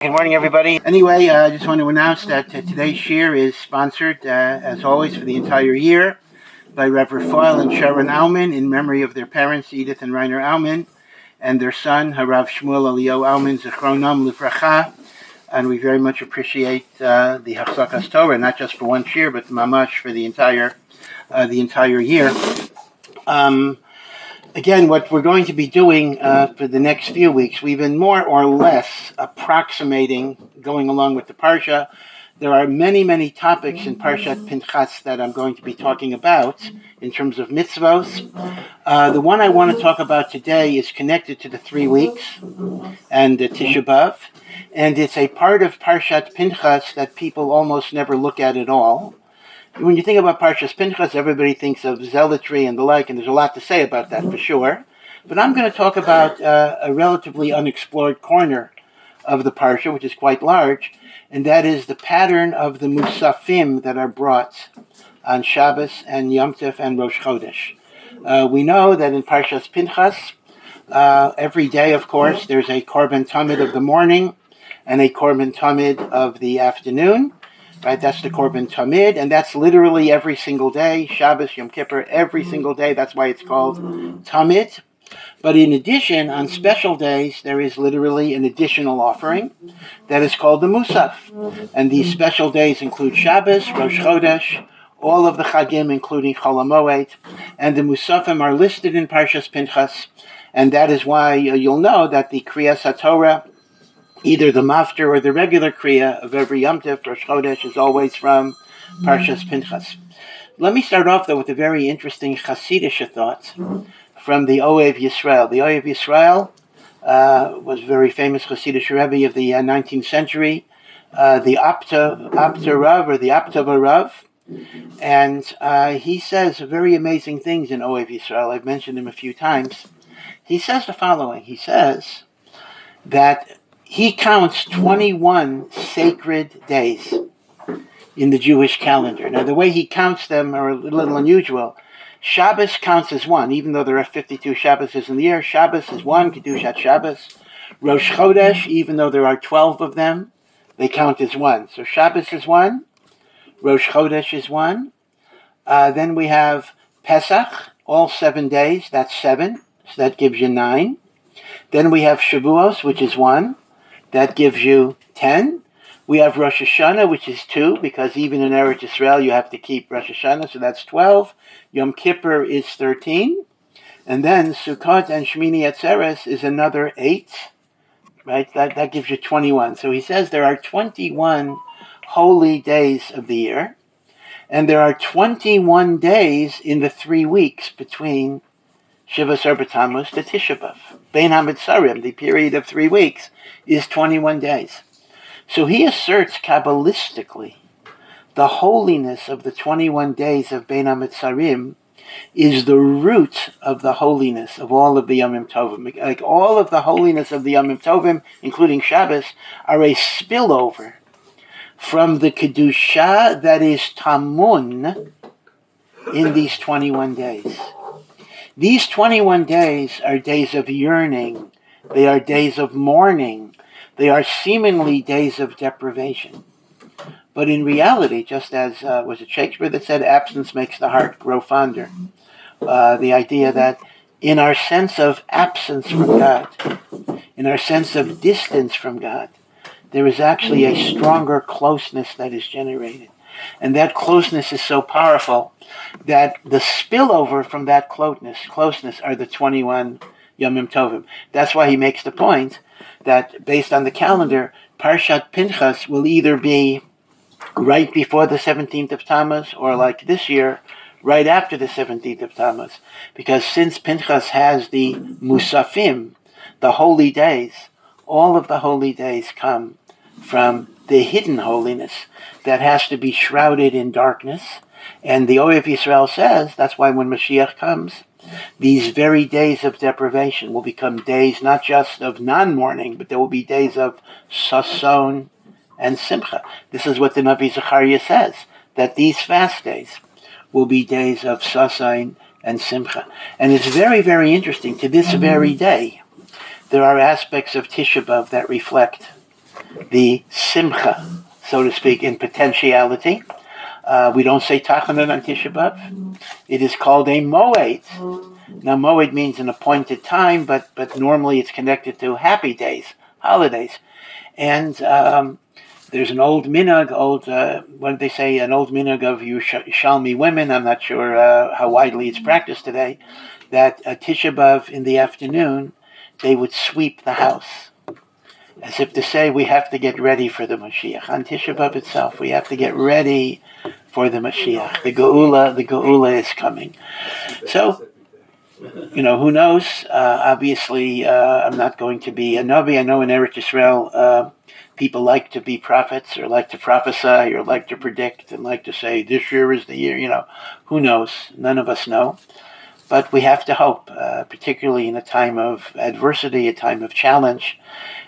Good morning, everybody. Anyway, I just want to announce that today's shir is sponsored, as always, for the entire year by Rev. Rafael and Sharon Auman in memory of their parents, Edith and Rainer Auman, and their son, Harav Shmuel Eliyahu Auman, Zichronam Livracha. And we very much appreciate the Hachzakas Torah, not just for one shir, but mamash for the entire year. Again, what we're going to be doing for the next few weeks, we've been more or less approximating, going along with the Parsha. There are many, many topics in Parshat PINCHAS that I'm going to be talking about in terms of mitzvos. The one I want to talk about today is connected to the 3 weeks and the Tisha B'Av, and it's a part of Parshat PINCHAS that people almost never look at all. When you think about Parshas Pinchas, everybody thinks of zealotry and the like, and there's a lot to say about that for sure. But I'm going to talk about a relatively unexplored corner of the Parsha, which is quite large, and that is the pattern of the Musafim that are brought on Shabbos and Yom Tov and Rosh Chodesh. We know that in Parshas Pinchas, every day, of course, there's a Korban Tamid of the morning and a Korban Tamid of the afternoon. Right, that's the Korban Tamid, and that's literally every single day, Shabbos, Yom Kippur, every single day. That's why it's called Tamid. But in addition, on special days, there is literally an additional offering that is called the Musaf. And these special days include Shabbos, Rosh Chodesh, all of the Chagim, including Chol HaMoed, and the Musafim are listed in Parshas Pinchas, and that is why you'll know that the Kriyas HaTorah, either the mafter or the regular kriya of every Yom Tov, Rosh Chodesh, is always from Parshas Pinchas. Let me start off, though, with a very interesting Hasidic thought from the OUisrael. The OUisrael was a very famous Hasidic Rabbi of the 19th century, the Apta Rav, or the Aptava Rav, and he says very amazing things in OUisrael. I've mentioned him a few times. He says the following. He says that he counts 21 sacred days in the Jewish calendar. Now, the way he counts them are a little unusual. Shabbos counts as one, even though there are 52 Shabbos in the year. Shabbos is one, Kedushat Shabbos. Rosh Chodesh, even though there are 12 of them, they count as one. So Shabbos is one, Rosh Chodesh is one. Then we have Pesach, all 7 days, that's 7, so that gives you 9. Then we have Shavuos, which is 1. That gives you 10. We have Rosh Hashanah, which is 2, because even in Eretz Yisrael you have to keep Rosh Hashanah, so that's 12. Yom Kippur is 13. And then Sukkot and Shmini Atzeres is another 8. Right? That gives you 21. So he says there are 21 holy days of the year, and there are 21 days in the 3 weeks between Shivas Arba Tammuz to Tisha B'Av. Bein HaMitzarim, the period of 3 weeks, is 21 days. So he asserts Kabbalistically the holiness of the 21 days of Bein HaMitzarim is the root of the holiness of all of the Yomim Tovim. Like all of the holiness of the Yomim Tovim, including Shabbos, are a spillover from the Kedusha that is Tamun in these 21 days. These 21 days are days of yearning. They are days of mourning. They are seemingly days of deprivation. But in reality, just as was it Shakespeare that said, absence makes the heart grow fonder. The idea that in our sense of absence from God, in our sense of distance from God, there is actually a stronger closeness that is generated. And that closeness is so powerful that the spillover from that closeness are the 21 Yomim Tovim. That's why he makes the point that based on the calendar, Parshat Pinchas will either be right before the 17th of Tammuz, or like this year, right after the 17th of Tammuz. Because since Pinchas has the Musafim, the holy days, all of the holy days come from the hidden holiness that has to be shrouded in darkness. And the OUisrael says that's why when Mashiach comes, these very days of deprivation will become days not just of non-mourning, but there will be days of sason and simcha. This is what the Navi Zechariah says, that these fast days will be days of sason and simcha. And it's very, very interesting. To this very day, there are aspects of Tisha B'Av that reflect the simcha, so to speak, in potentiality. We don't say Tachanun on Tisha B'Av. It is called a moed. Now, moed means an appointed time, but normally it's connected to happy days, holidays. And there's an old minhag, what did they say, an old minhag of Yerushalmi women, I'm not sure how widely it's practiced today, that Tisha B'Av in the afternoon, they would sweep the house. As if to say, we have to get ready for the Mashiach. On Tisha B'Av itself, we have to get ready for the Mashiach. The Geula is coming. So, who knows? Obviously, I'm not going to be a Navi. I know in Eretz Yisrael, people like to be prophets, or like to prophesy, or like to predict, and like to say, this year is the year. Who knows? None of us know. But we have to hope, particularly in a time of adversity, a time of challenge,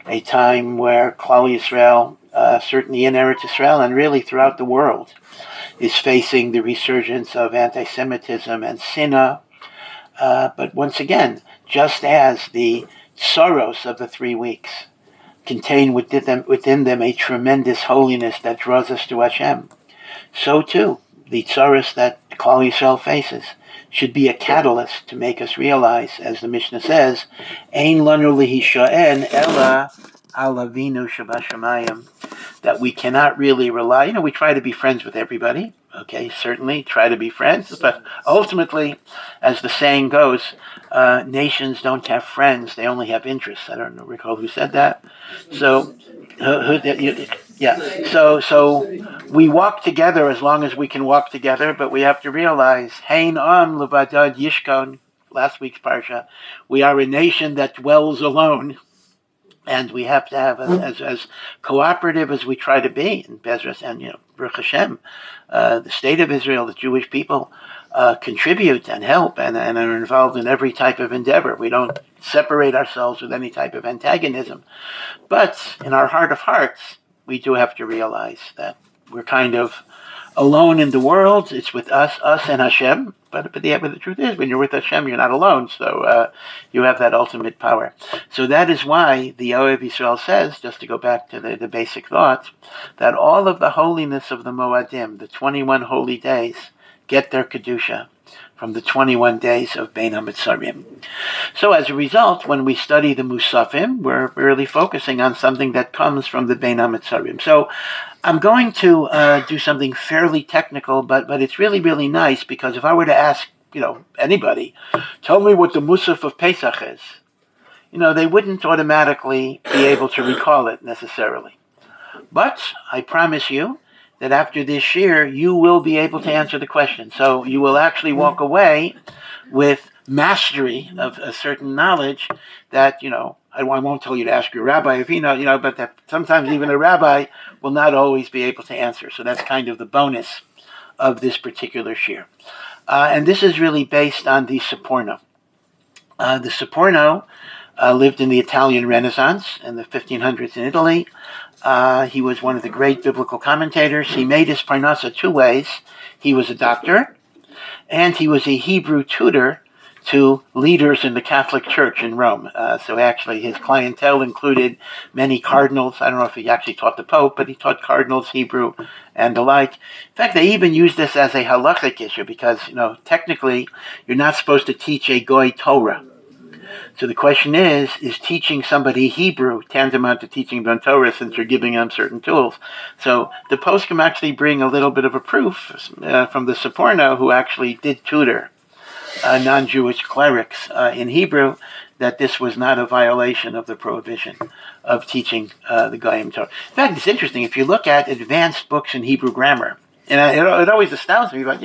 a time where Klal Yisrael, certainly in Eretz Yisrael and really throughout the world, is facing the resurgence of anti-Semitism and sinah. But once again, just as the sorrows of the 3 weeks contain within them a tremendous holiness that draws us to Hashem, so too the tzaros that Klal Yisrael faces should be a catalyst to make us realize, as the Mishnah says, Ein lanu lihishaen ela al Avinu shebashamayim, that we cannot really rely. We try to be friends with everybody. Okay, certainly try to be friends, but ultimately, as the saying goes, nations don't have friends; they only have interests. I don't recall who said that. So, So we walk together as long as we can walk together, but we have to realize, Hein am levadad yishkon, last week's parsha, we are a nation that dwells alone, and we have to have, as cooperative as we try to be, in Bezras and, Baruch Hashem, the state of Israel, the Jewish people, contribute and help and are involved in every type of endeavor. We don't separate ourselves with any type of antagonism. But in our heart of hearts, we do have to realize that we're kind of alone in the world. It's with us and Hashem. But the truth is, when you're with Hashem, you're not alone. So you have that ultimate power. So that is why the OUisrael says, just to go back to the basic thoughts, that all of the holiness of the Moadim, the 21 holy days, get their Kedusha from the 21 days of Bein HaMetzarim. So as a result, when we study the Musafim, we're really focusing on something that comes from the Bein HaMetzarim. So I'm going to do something fairly technical, but it's really, really nice, because if I were to ask, anybody, tell me what the Musaf of Pesach is, they wouldn't automatically be able to recall it necessarily. But I promise you that after this year, you will be able to answer the question. So you will actually walk away with mastery of a certain knowledge that, I won't tell you to ask your rabbi if but that sometimes even a rabbi will not always be able to answer. So that's kind of the bonus of this particular shir. And this is really based on the Saporno. The Saporno lived in the Italian Renaissance in the 1500s in Italy. He was one of the great biblical commentators. He made his parnasa 2 ways. He was a doctor, and he was a Hebrew tutor to leaders in the Catholic Church in Rome. So actually his clientele included many cardinals. I don't know if he actually taught the Pope, but he taught cardinals Hebrew and the like. In fact, they even use this as a halachic issue because, technically you're not supposed to teach a goy Torah. So the question is teaching somebody Hebrew tantamount to teaching them Torah since you're giving them certain tools? So the poskim actually bring a little bit of a proof from the Saporno, who actually did tutor non-Jewish clerics in Hebrew, that this was not a violation of the prohibition of teaching the Goyim Torah. In fact, it's interesting, if you look at advanced books in Hebrew grammar, and it always astounds me, but,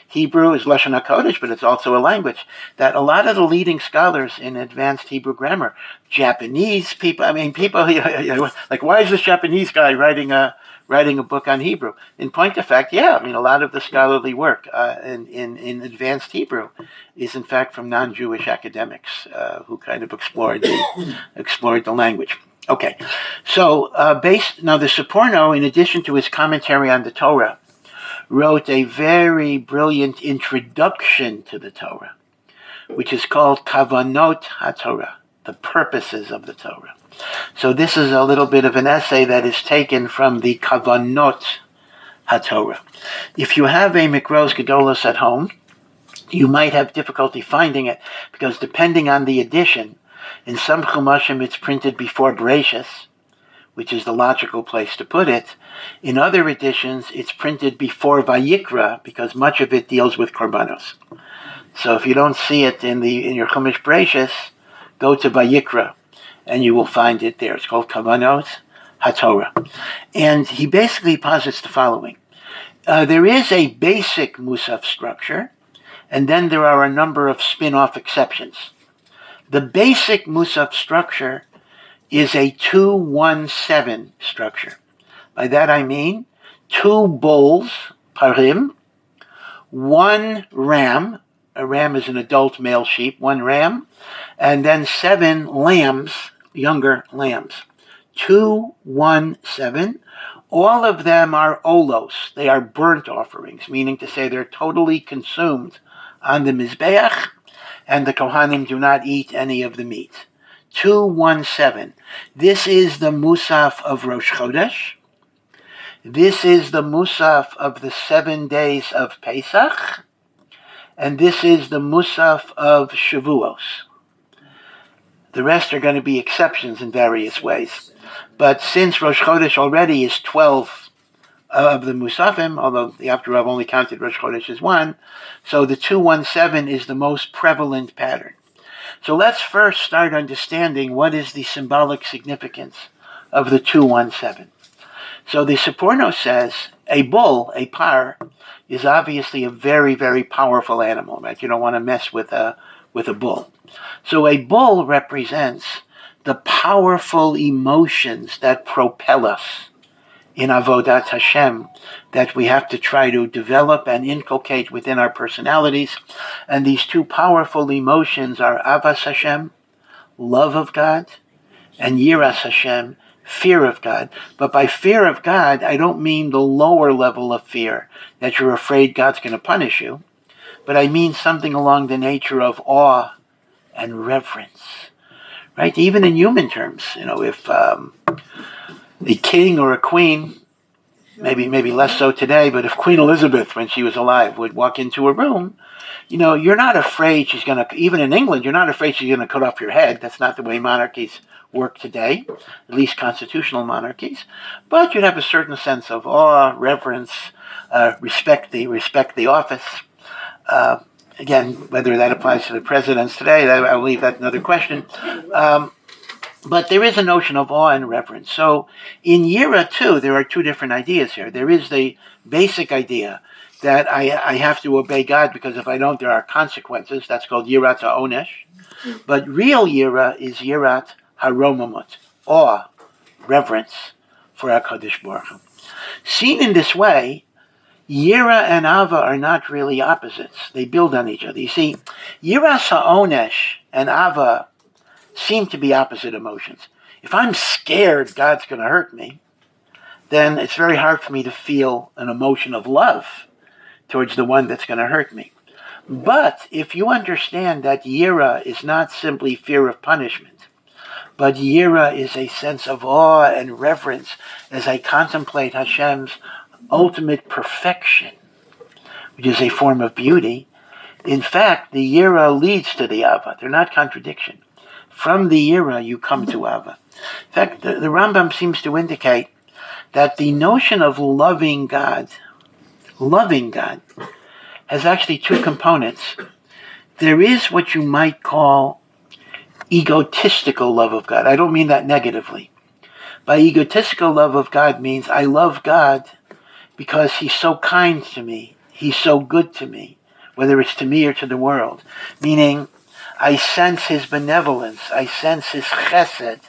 Hebrew is Lashon HaKodesh, but it's also a language, that a lot of the leading scholars in advanced Hebrew grammar, Japanese people, like, why is this Japanese guy writing a book on Hebrew? In point of fact, a lot of the scholarly work in advanced Hebrew is in fact from non-Jewish academics who kind of explored the language. Okay, so now the Saporno, in addition to his commentary on the Torah, wrote a very brilliant introduction to the Torah, which is called Kavanot HaTorah. the purposes of the Torah. So this is a little bit of an essay that is taken from the Kavanot HaTorah. If you have a Mikros Gedolos at home, you might have difficulty finding it, because depending on the edition, in some Chumashim it's printed before Bereshis, which is the logical place to put it. In other editions, it's printed before Vayikra, because much of it deals with Korbanos. So if you don't see it in your Chumash Bereshis, go to Vayikra, and you will find it there. It's called Kavanot HaTorah. And he basically posits the following. There is a basic Musaf structure, and then there are a number of spin-off exceptions. The basic Musaf structure is a 2-1-7 structure. By that I mean 2 bulls, parim, 1 ram, a ram is an adult male sheep, 1 ram, and then 7 lambs, younger lambs. 2-1-7. All of them are olos. They are burnt offerings, meaning to say they're totally consumed on the Mizbeach, and the Kohanim do not eat any of the meat. 2-1-7. This is the Musaf of Rosh Chodesh. This is the Musaf of the 7 days of Pesach. And this is the Musaf of Shavuos. The rest are going to be exceptions in various ways. But since Rosh Chodesh already is 12 of the Musafim, although the After Rav only counted Rosh Chodesh as 1, so the 2-1-7 is the most prevalent pattern. So let's first start understanding what is the symbolic significance of the 2-1-7. So the Seporno says a bull, a par, is obviously a very, very powerful animal, right? You don't want to mess with a bull. So a bull represents the powerful emotions that propel us in Avodat Hashem, that we have to try to develop and inculcate within our personalities. And these 2 powerful emotions are Avas Hashem, love of God, and Yiras Hashem, fear of God. But by fear of God, I don't mean the lower level of fear, that you're afraid God's going to punish you, but I mean something along the nature of awe and reverence, right? Even in human terms, if a king or a queen, maybe less so today, but if Queen Elizabeth, when she was alive, would walk into a room, you're not afraid she's going to, even in England, you're not afraid she's going to cut off your head. That's not the way monarchies work today, at least constitutional monarchies. But you'd have a certain sense of awe, reverence, respect the office. Again, whether that applies to the presidents today, I'll leave that another question. But there is a notion of awe and reverence. So in Yira, too, there are 2 different ideas here. There is the basic idea that I have to obey God, because if I don't, there are consequences. That's called Yirat HaOnesh. But real Yira is Yirat HaRomamut, awe, reverence for HaKadosh Baruch Hu. Seen in this way, Yira and Ava are not really opposites. They build on each other. You see, Yiras HaOnesh and Ava seem to be opposite emotions. If I'm scared God's going to hurt me, then it's very hard for me to feel an emotion of love towards the one that's going to hurt me. But if you understand that Yira is not simply fear of punishment, but Yira is a sense of awe and reverence as I contemplate Hashem's ultimate perfection, which is a form of beauty, in fact, the Yira leads to the Ava. They're not contradiction. From the Yira, you come to Ava. In fact, the Rambam seems to indicate that the notion of loving God, has actually 2 components. There is what you might call egotistical love of God. I don't mean that negatively. By egotistical love of God means I love God because he's so kind to me. He's so good to me, whether it's to me or to the world. Meaning, I sense his benevolence. I sense his chesed.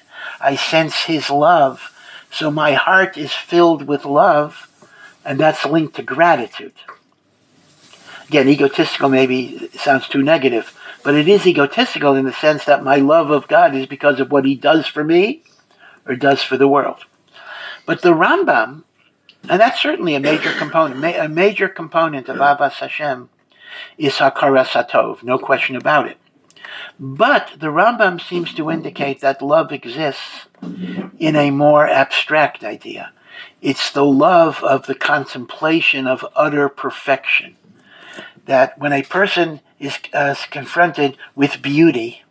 I sense his love. So my heart is filled with love, and that's linked to gratitude. Again, egotistical maybe sounds too negative, but it is egotistical in the sense that my love of God is because of what he does for me or does for the world. But the Rambam, and that's certainly a major component of Avas Hashem, is Hakaras HaTov, no question about it. But the Rambam seems to indicate that love exists in a more abstract idea. It's the love of the contemplation of utter perfection. That when a person is confronted with beauty,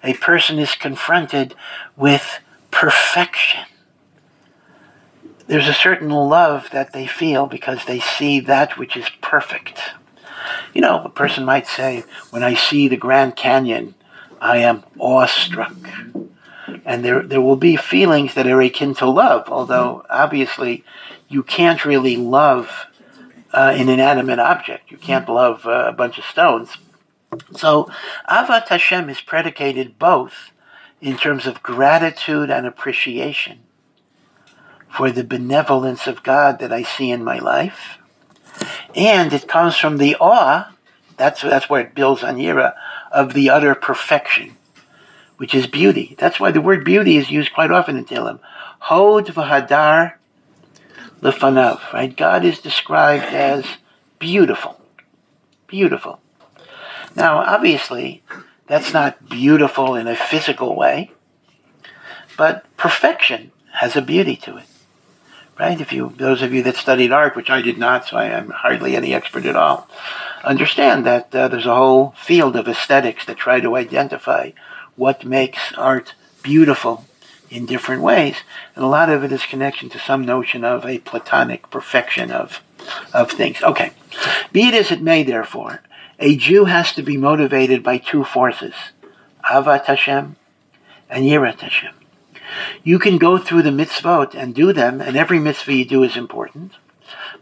a person is confronted with perfection. There's a certain love that they feel because they see that which is perfect. You know, a person might say, when I see the Grand Canyon, I am awestruck. And there will be feelings that are akin to love, although obviously you can't really love an inanimate object. You can't love a bunch of stones. So Avat Hashem is predicated both in terms of gratitude and appreciation for the benevolence of God that I see in my life. And it comes from the awe, that's where it builds on Yira, of the utter perfection, which is beauty. That's why the word beauty is used quite often in Tehillim. Hod v'hadar lefanav, right? God is described as beautiful. Beautiful. Now, obviously, that's not beautiful in a physical way, but perfection has a beauty to it. Right? Those of you that studied art, which I did not, so I am hardly any expert at all, understand that there's a whole field of aesthetics that try to identify what makes art beautiful in different ways, and a lot of it is connection to some notion of a Platonic perfection of things. Okay. Be it as it may, therefore, a Jew has to be motivated by two forces, Avat Hashem and Yirat Hashem. You can go through the mitzvot and do them, and every mitzvah you do is important.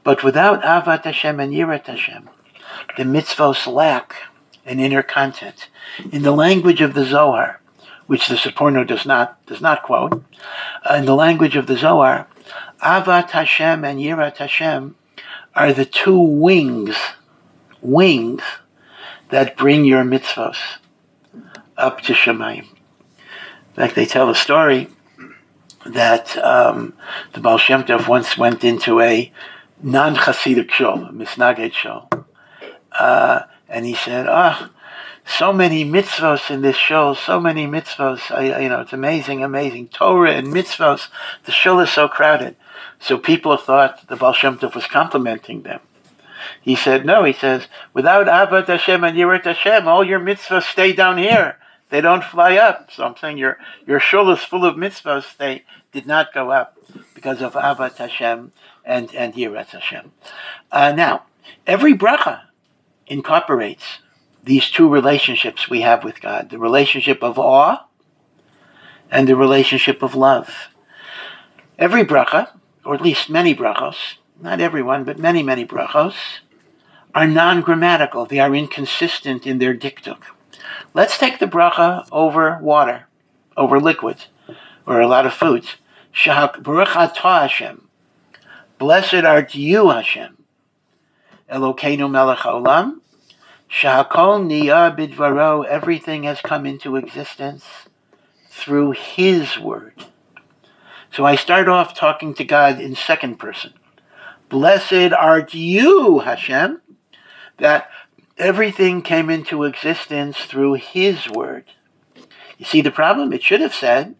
But without Avat Hashem and Yirat Hashem, the mitzvos lack an inner content. In the language of the Zohar, which the Seporno does not quote, in the language of the Zohar, Avat Hashem and Yirat Hashem are the two wings that bring your mitzvos up to Shemayim. In fact, they tell a story that the Baal Shem Tov once went into a non-Hasidic shul, a misnaged shul, and he said, so many mitzvos in this shul, so many mitzvos, it's amazing, Torah and mitzvos, the shul is so crowded. So people thought the Baal Shem Tov was complimenting them. He said, no, he says, without Avat Hashem and Yirat Hashem, all your mitzvos stay down here. They don't fly up. So I'm saying your shul is full of mitzvahs. They did not go up because of Avat Hashem and Yirat Hashem. Now, every bracha incorporates these two relationships we have with God, the relationship of awe and the relationship of love. Every bracha, or at least many brachos, not everyone, but many brachos, are non-grammatical. They are inconsistent in their diktuk. Let's take the bracha over water, over liquids, or a lot of foods. Baruch atah Hashem. Blessed art you, Hashem. Elokeinu melech haolam. Shehakol niyah bidvaro. Everything has come into existence through His word. So I start off talking to God in second person. Blessed art you, Hashem, that everything came into existence through His word. You see the problem? It should have said,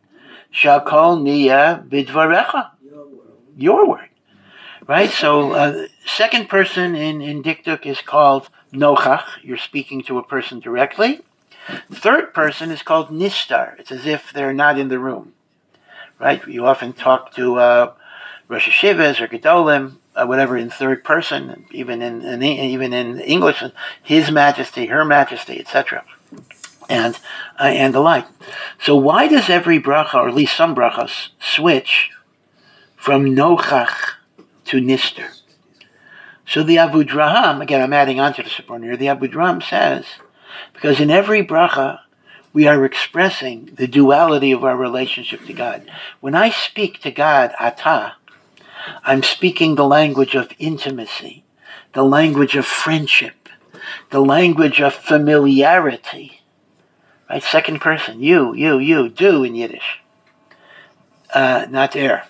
Shakol niya bidvarecha, your word. Right? So second person in diktuk is called nochach. You're speaking to a person directly. Third person is called nistar. It's as if they're not in the room. Right? You often talk to Rosh Hashivas or Gedolim, whatever, in third person, even in English, His Majesty, Her Majesty, etc., and the like. So why does every bracha, or at least some brachas, switch from nochach to nister? So the Avudraham, again, I'm adding on to the Seporno here, the Avudraham says, because in every bracha we are expressing the duality of our relationship to God. When I speak to God, atah, I'm speaking the language of intimacy, the language of friendship, the language of familiarity. Right? Second person, you, do in Yiddish. Not ear.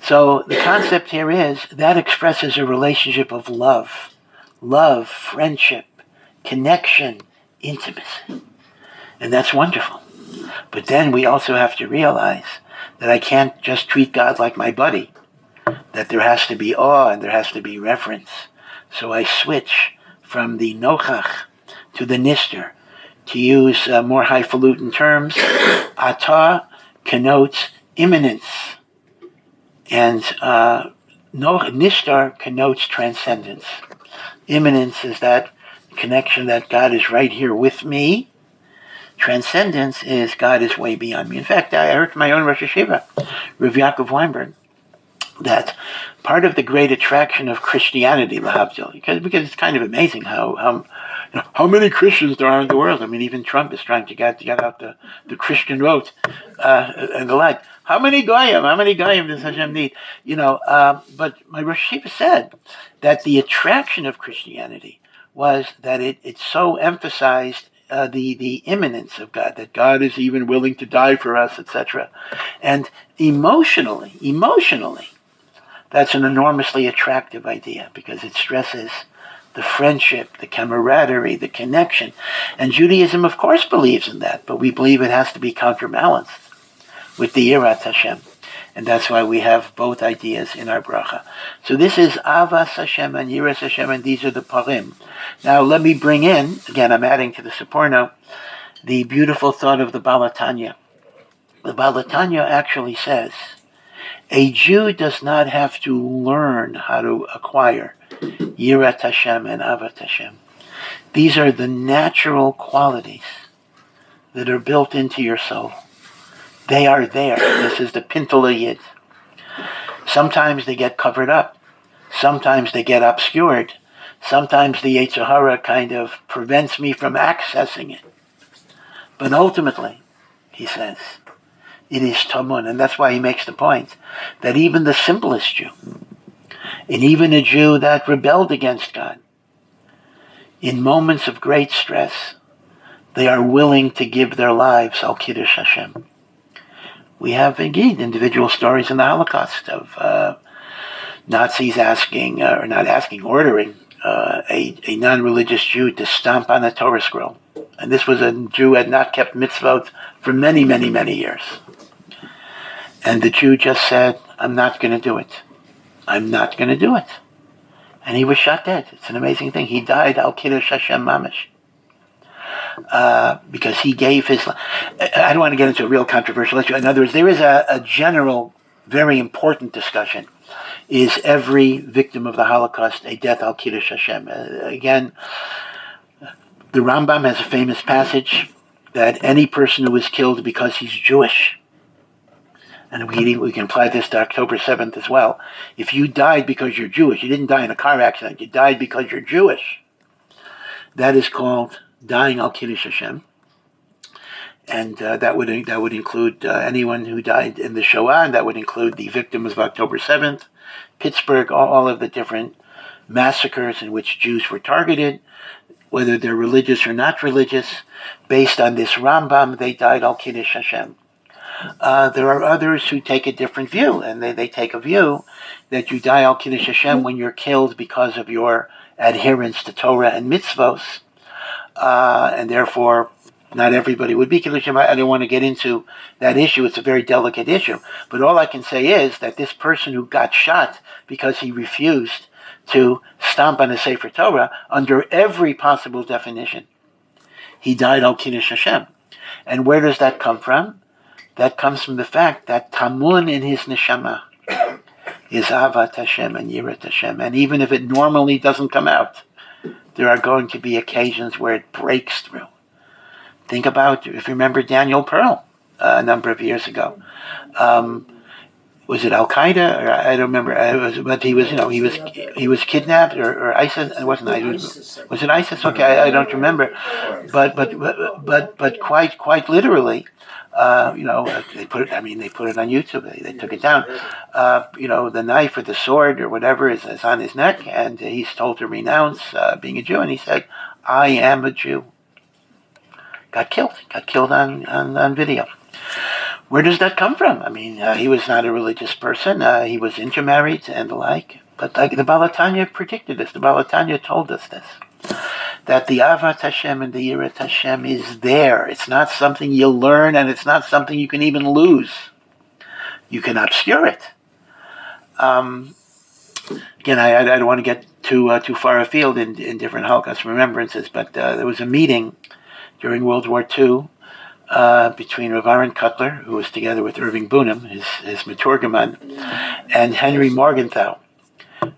So the concept here is that expresses a relationship of love, friendship, connection, intimacy. And that's wonderful. But then we also have to realize that I can't just treat God like my buddy, that there has to be awe and there has to be reverence. So I switch from the nochach to the nister. To use more highfalutin terms, atah connotes imminence, and nistar connotes transcendence. Imminence is that connection that God is right here with me. Transcendence is God is way beyond me. In fact, I heard from my own Rosh Hashiva, Rav Yaakov Weinberg, that part of the great attraction of Christianity, lahavdil, because it's kind of amazing how many Christians there are in the world. I mean, even Trump is trying to get out the Christian vote and the like. How many goyim does Hashem need? But my Rosh Hashiva said that the attraction of Christianity was that it so emphasized the imminence of God, that God is even willing to die for us, etc. And emotionally, that's an enormously attractive idea because it stresses the friendship, the camaraderie, the connection. And Judaism, of course, believes in that, but we believe it has to be counterbalanced with the Yirat Hashem. And that's why we have both ideas in our bracha. So this is Avas Hashem and Yiras Hashem, and these are the parim. Now let me bring in, again, I'm adding to the Seporno, the beautiful thought of the Balatanya. The Balatanya actually says, a Jew does not have to learn how to acquire Yirat Hashem and Avat Hashem. These are the natural qualities that are built into your soul. They are there. This is the Pintala Yid. Sometimes they get covered up. Sometimes they get obscured. Sometimes the Yetzer Hara kind of prevents me from accessing it. But ultimately, he says, it is Tamun. And that's why he makes the point that even the simplest Jew, and even a Jew that rebelled against God, in moments of great stress, they are willing to give their lives al Kiddush Hashem. We have, indeed, individual stories in the Holocaust of Nazis ordering a non-religious Jew to stomp on a Torah scroll. And this was a Jew who had not kept mitzvot for many, many, many years. And the Jew just said, I'm not going to do it. I'm not going to do it. And he was shot dead. It's an amazing thing. He died al Kiddush Hashem Mamish. Because he gave his life. I don't want to get into a real controversial issue. In other words, there is a general, very important discussion. Is every victim of the Holocaust a death al Kiddush Hashem? Again, the Rambam has a famous passage that any person who is killed because he's Jewish, and we can apply this to October 7th as well. If you died because you're Jewish, you didn't die in a car accident, you died because you're Jewish, that is called dying al Kiddush Hashem. And that would include anyone who died in the Shoah, and that would include the victims of October 7th, Pittsburgh, all of the different massacres in which Jews were targeted, whether they're religious or not religious. Based on this Rambam, they died al Kiddush Hashem. There are others who take a different view, and they take a view that you die al Kiddush Hashem when you're killed because of your adherence to Torah and mitzvos, and therefore not everybody would be Kiddush Hashem. I don't want to get into that issue. It's a very delicate issue. But all I can say is that this person who got shot because he refused to stomp on a Sefer Torah, under every possible definition, he died al Kiddush Hashem. And where does that come from? That comes from the fact that Tamun in his neshama is Avat Hashem and Yirat Hashem. And even if it normally doesn't come out, there are going to be occasions where it breaks through. Think about, if you remember Daniel Pearl a number of years ago. Was it Al Qaeda, or I don't remember? But he was kidnapped, or ISIS. It wasn't ISIS. Was it ISIS? Okay, I don't remember. But quite literally, they put it. I mean, they put it on YouTube. They took it down. The knife or the sword or whatever is on his neck, and he's told to renounce being a Jew, and he said, "I am a Jew." Got killed on video. Where does that come from? I mean, he was not a religious person. He was intermarried and the like. But the Balatanya predicted this. The Balatanya told us this. that the Avat Hashem and the Yirat Hashem is there. It's not something you learn, and it's not something you can even lose. You can obscure it. Again, I don't want to get too far afield in different Holocaust remembrances, but there was a meeting during World War II between Rav Aaron Kotler, who was together with Irving Bunim, his Meturgaman, and Henry Morgenthau,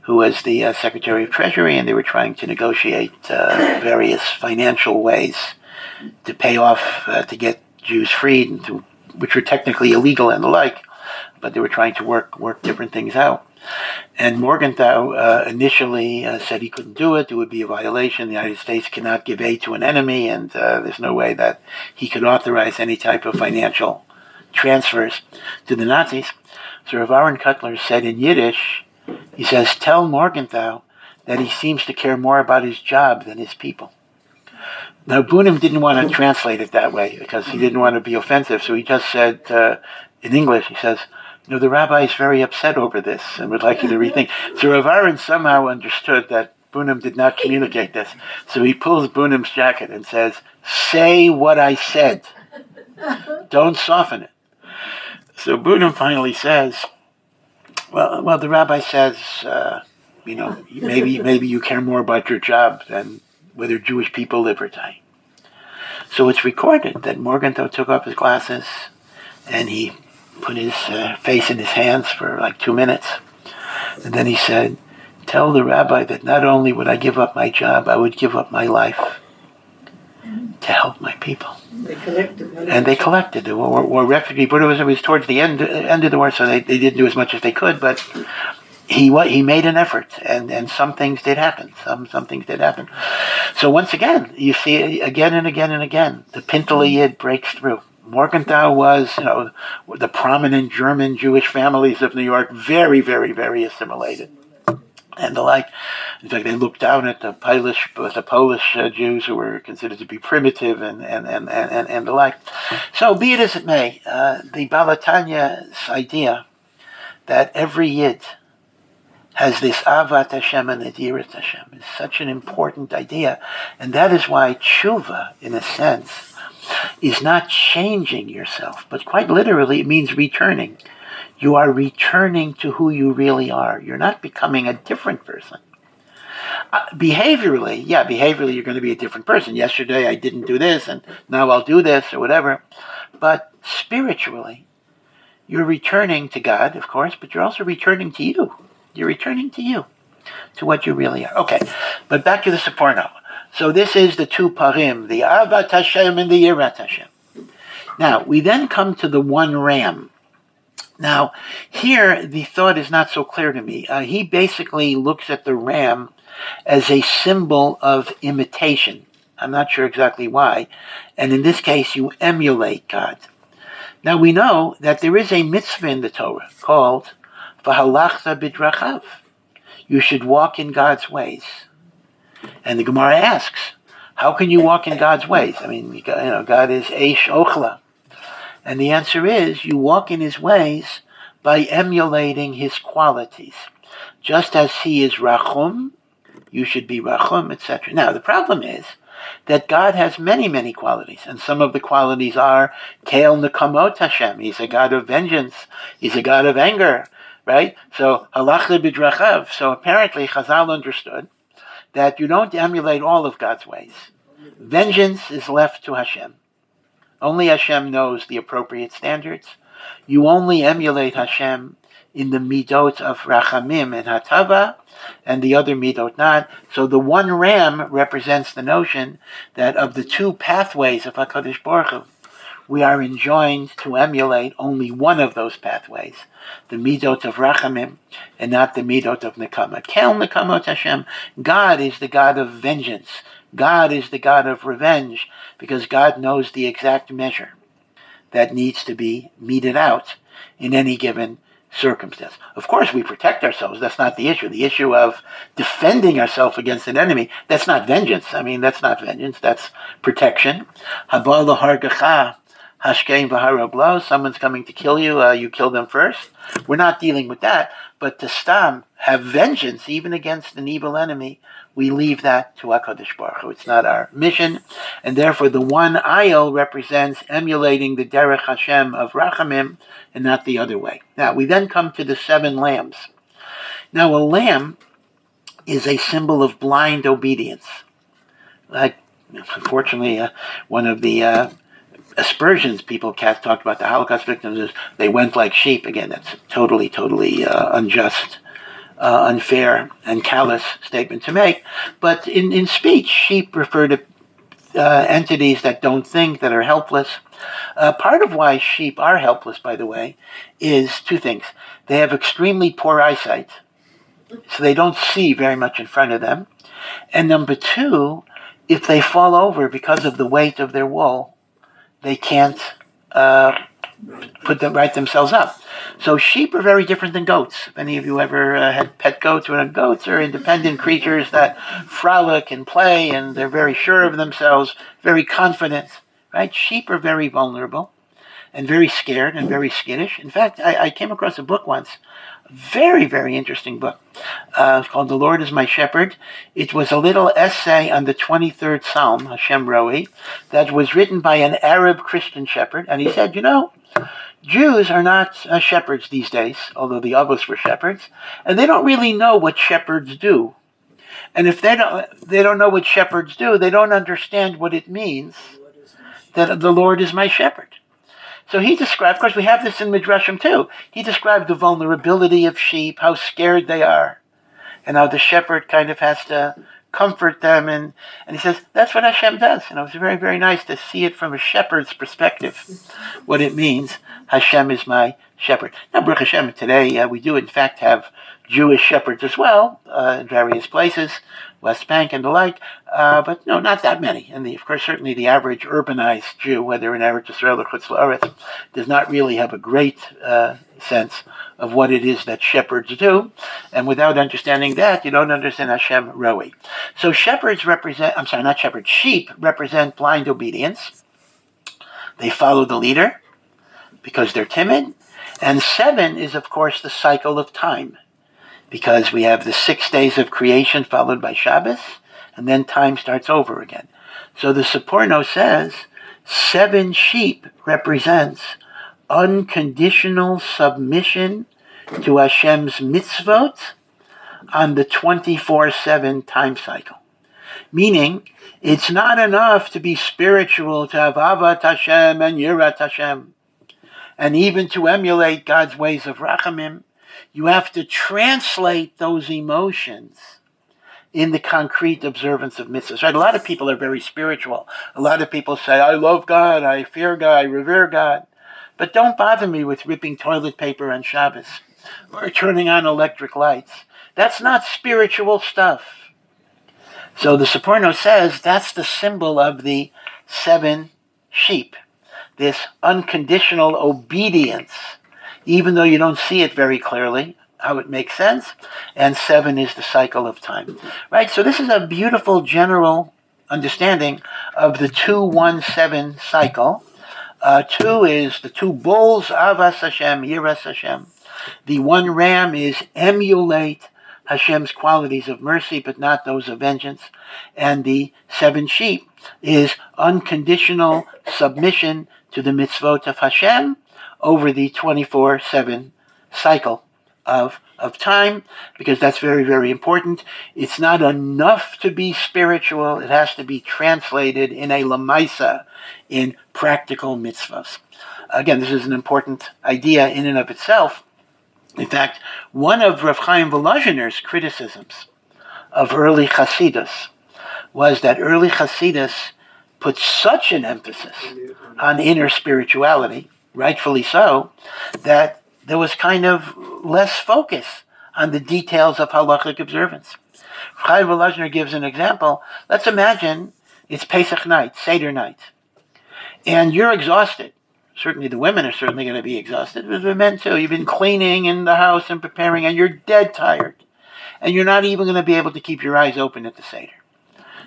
who was the Secretary of Treasury, and they were trying to negotiate various financial ways to pay off, to get Jews freed, which were technically illegal and the like, but they were trying to work different things out. And Morgenthau initially said he couldn't do it. It would be a violation. The United States cannot give aid to an enemy, and there's no way that he could authorize any type of financial transfers to the Nazis. So Rav Aaron Kotler said in Yiddish, he says, tell Morgenthau that he seems to care more about his job than his people. Now, Bunim didn't want to translate it that way because he didn't want to be offensive, so he just said in English, he says, the rabbi is very upset over this and would like you to rethink. So Rav Aaron somehow understood that Bunim did not communicate this. So he pulls Bunim's jacket and says, say what I said. Don't soften it. So Bunim finally says, well, the rabbi says, maybe you care more about your job than whether Jewish people live or die. So it's recorded that Morgenthau took off his glasses and he put his face in his hands for like 2 minutes. And then he said, tell the rabbi that not only would I give up my job, I would give up my life to help my people. They collected. The war refugee, but it was towards the end of the war, so they didn't do as much as they could, but he made an effort, and some things did happen. Some things did happen. So once again, you see it again and again and again, the Pintele Yid breaks through. Morgenthau was, the prominent German Jewish families of New York, very, very, very assimilated, and the like. In fact, they looked down at the Polish Jews who were considered to be primitive, and the like. So, be it as it may, the Balatanya's idea that every Yid has this Avat Hashem and Yirat Hashem is such an important idea, and that is why tshuva, in a sense, is not changing yourself, but quite literally it means returning. You are returning to who you really are. You're not becoming a different person. Behaviorally, you're going to be a different person. Yesterday I didn't do this, and now I'll do this, or whatever. But spiritually, you're returning to God, of course, but you're also returning to you. You're returning to you, to what you really are. Okay, but back to the Seporno. So this is the two parim, the Avat Hashem and the Yirat Hashem. Now, we then come to the one ram. Now, here the thought is not so clear to me. He basically looks at the ram as a symbol of imitation. I'm not sure exactly why. And in this case, you emulate God. Now, we know that there is a mitzvah in the Torah called V'halachta b'drachav. You should walk in God's ways. And the Gemara asks, how can you walk in God's ways? I mean, God is Eish Ochla. And the answer is, you walk in his ways by emulating his qualities. Just as he is Rachum, you should be Rachum, etc. Now, the problem is that God has many, many qualities. And some of the qualities are Keil Nekamot Hashem. He's a God of vengeance. He's a God of anger. Right? So, Halachta b'drachav. So apparently Chazal understood that you don't emulate all of God's ways. Vengeance is left to Hashem. Only Hashem knows the appropriate standards. You only emulate Hashem in the midot of Rachamim and Hatava, and the other midot not. So the one ram represents the notion that of the two pathways of HaKadosh Baruch Hu, we are enjoined to emulate only one of those pathways, the midot of Rachamim, and not the midot of Nekama. Kel Nekamot Hashem. God is the God of vengeance. God is the God of revenge, because God knows the exact measure that needs to be meted out in any given circumstance. Of course, we protect ourselves. That's not the issue. The issue of defending ourselves against an enemy, that's not vengeance. I mean, that's not vengeance. That's protection. Haba l'hargacha. Hashkein v'harablo, someone's coming to kill you, you kill them first. We're not dealing with that. But to stam, have vengeance even against an evil enemy, we leave that to HaKadosh Baruch Hu. It's not our mission. And therefore the one ayil represents emulating the Derech Hashem of Rachamim and not the other way. Now we then come to the 7 lambs. Now a lamb is a symbol of blind obedience. Unfortunately, one of the aspersions people talked about the Holocaust victims is they went like sheep. Again, that's totally unjust, unfair, and callous statement to make. But in speech, sheep refer to entities that don't think, that are helpless. Part of why sheep are helpless, by the way, is 2 things. They have extremely poor eyesight, so they don't see very much in front of them. And number 2, if they fall over because of the weight of their wool, they can't right themselves up. So sheep are very different than goats. If any of you ever had pet goats, goats are independent creatures that frolic and play, and they're very sure of themselves, very confident. Right? Sheep are very vulnerable and very scared and very skittish. In fact, I came across a book once, a very interesting book. It's called The Lord is My Shepherd. It was a little essay on the 23rd Psalm, Hashem Roi, that was written by an Arab Christian shepherd. And he said, Jews are not shepherds these days, although the Avos were shepherds, and they don't really know what shepherds do. And if they don't know what shepherds do, they don't understand what it means that the Lord is my shepherd. So he described, of course we have this in Midrashim too, he described the vulnerability of sheep, how scared they are, and how the shepherd kind of has to comfort them, and he says, that's what Hashem does. It's very nice to see it from a shepherd's perspective, what it means, Hashem is my shepherd. Now, Baruch Hashem, today we do in fact have Jewish shepherds as well, in various places, West Bank and the like, but no, not that many. And of course, certainly the average urbanized Jew, whether in Eretz Yisrael or Chutz La'aretz, does not really have a great sense of what it is that shepherds do. And without understanding that, you don't understand Hashem Roi. So sheep represent blind obedience. They follow the leader because they're timid. And 7 is, of course, the cycle of time, because we have the 6 days of creation followed by Shabbos, and then time starts over again. So the Seporno says 7 sheep represents unconditional submission to Hashem's mitzvot on the 24/7 time cycle. Meaning, it's not enough to be spiritual, to have Avat Hashem and Yirat Hashem, and even to emulate God's ways of Rachamim. You have to translate those emotions in the concrete observance of mitzvahs. Right? A lot of people are very spiritual. A lot of people say, I love God, I fear God, I revere God. But don't bother me with ripping toilet paper on Shabbos or turning on electric lights. That's not spiritual stuff. So the Seporno says that's the symbol of the 7 sheep, this unconditional obedience, even though you don't see it very clearly, how it makes sense, and 7 is the cycle of time. Right? So this is a beautiful general understanding of the 2-1-7 cycle. 2 is the 2 bulls, Avas Hashem, Yiras Hashem. The 1 ram is emulate Hashem's qualities of mercy, but not those of vengeance. And the 7 sheep is unconditional submission to the mitzvot of Hashem over the 24/7 cycle of time, because that's very important. It's not enough to be spiritual. It has to be translated in a lamaisa, in practical mitzvahs. Again, this is an important idea in and of itself. In fact, one of Rav Chaim Volozhiner's criticisms of early Hasidus was that early Hasidus put such an emphasis on inner spirituality, rightfully so, that there was kind of less focus on the details of halachic observance. Chaim Volozhiner gives an example. Let's imagine it's Pesach night, Seder night, and you're exhausted. Certainly the women are certainly going to be exhausted, but the men too. You've been cleaning in the house and preparing, and you're dead tired. And you're not even going to be able to keep your eyes open at the Seder.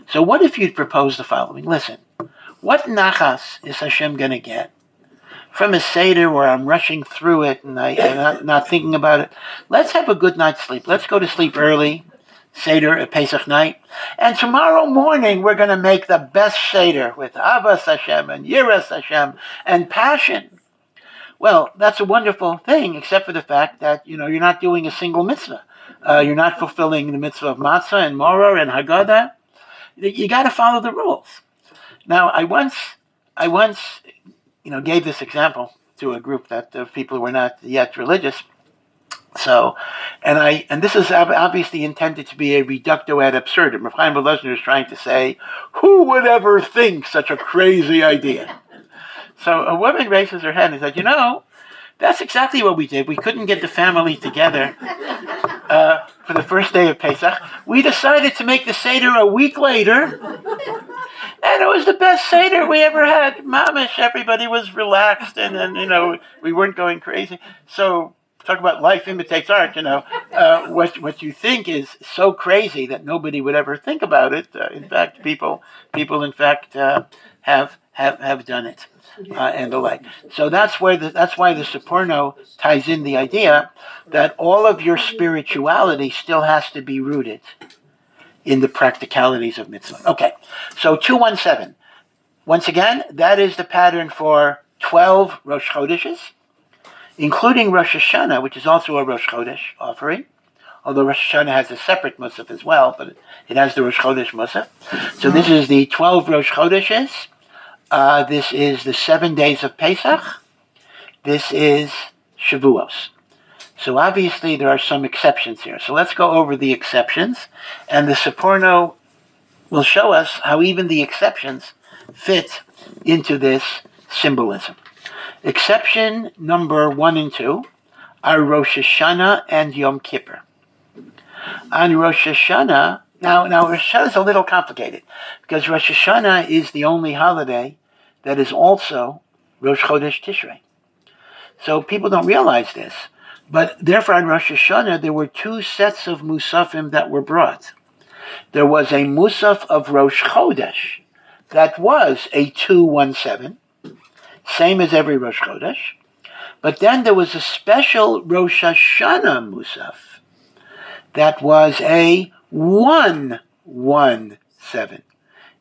So what if you'd propose the following? Listen, what nachas is Hashem going to get from a Seder where I'm rushing through it and I'm not thinking about it. Let's have a good night's sleep. Let's go to sleep early, Seder at Pesach night. And tomorrow morning we're going to make the best Seder with Avas Hashem and Yiras Hashem and passion. Well, that's a wonderful thing, except for the fact that, you're not doing a single mitzvah. You're not fulfilling the mitzvah of matzah and moror and Haggadah. You got to follow the rules. Now, I once gave this example to a group of people who were not yet religious. So, and this is obviously intended to be a reductio ad absurdum. Rav Chaim Volozhiner is trying to say, who would ever think such a crazy idea? So a woman raises her hand and said, that's exactly what we did. We couldn't get the family together for the first day of Pesach. We decided to make the Seder a week later. And it was the best Seder we ever had. Mamish, everybody was relaxed and we weren't going crazy. So talk about life imitates art, what you think is so crazy that nobody would ever think about it. In fact, people have done it. And the like. So that's why the Seporno ties in the idea that all of your spirituality still has to be rooted in the practicalities of mitzvah. Okay, so 217. Once again, that is the pattern for 12 Rosh Chodeshes, including Rosh Hashanah, which is also a Rosh Chodesh offering, although Rosh Hashanah has a separate Musaf as well, but it has the Rosh Chodesh Musaf. So this is the 12 Rosh Chodeshes. This is the 7 days of Pesach. This is Shavuos. So obviously there are some exceptions here. So let's go over the exceptions. And the Seporno will show us how even the exceptions fit into this symbolism. Exception number 1 and 2 are Rosh Hashanah and Yom Kippur. On Rosh Hashanah, Now, Rosh Hashanah is a little complicated because Rosh Hashanah is the only holiday that is also Rosh Chodesh Tishrei. So people don't realize this, but therefore on Rosh Hashanah there were 2 sets of Musafim that were brought. There was a Musaf of Rosh Chodesh that was a 217, same as every Rosh Chodesh, but then there was a special Rosh Hashanah Musaf that was a 117.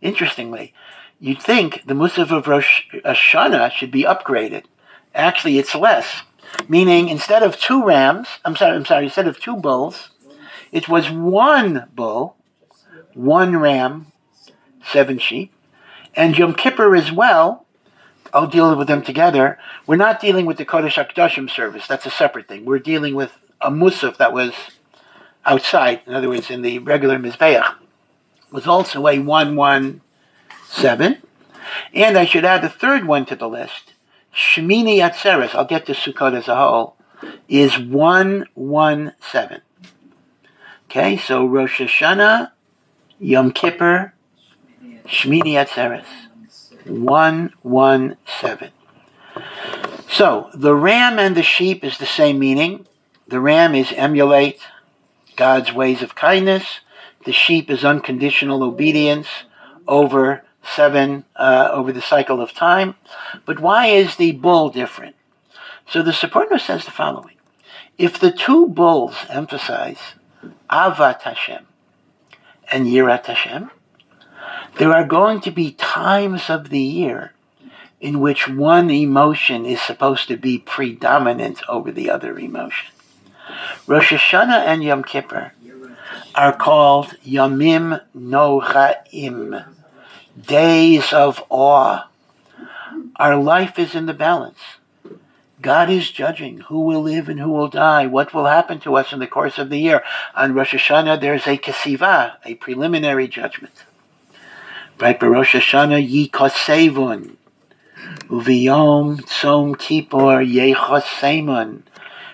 Interestingly, you'd think the Musaf of Rosh Hashanah should be upgraded. Actually, it's less. Meaning, instead of 2 bulls, it was 1 bull, 1 ram, 7 sheep. And Yom Kippur as well, I'll deal with them together. We're not dealing with the Kodesh HaKadoshim service. That's a separate thing. We're dealing with a Musaf that was outside, in other words, in the regular Mizbeach, was also a 117. And I should add a third one to the list. Shmini Atzeres, I'll get to Sukkot as a whole, is 117. Okay, so Rosh Hashanah, Yom Kippur, Shmini Atzeres, 117. So the ram and the sheep is the same meaning. The ram is emulate God's ways of kindness. The sheep is unconditional obedience over the cycle of time. But why is the bull different? So the Seporno says the following. If the 2 bulls emphasize Avat Hashem and Yirat Hashem, there are going to be times of the year in which one emotion is supposed to be predominant over the other emotion. Rosh Hashanah and Yom Kippur are called Yamim Nochaim, days of awe. Our life is in the balance. God is judging who will live and who will die, what will happen to us in the course of the year. On Rosh Hashanah, there's a kesivah, a preliminary judgment. Right, by Rosh Hashanah, Yikosevun, Uviyom Tzom Kippur Yechosemun.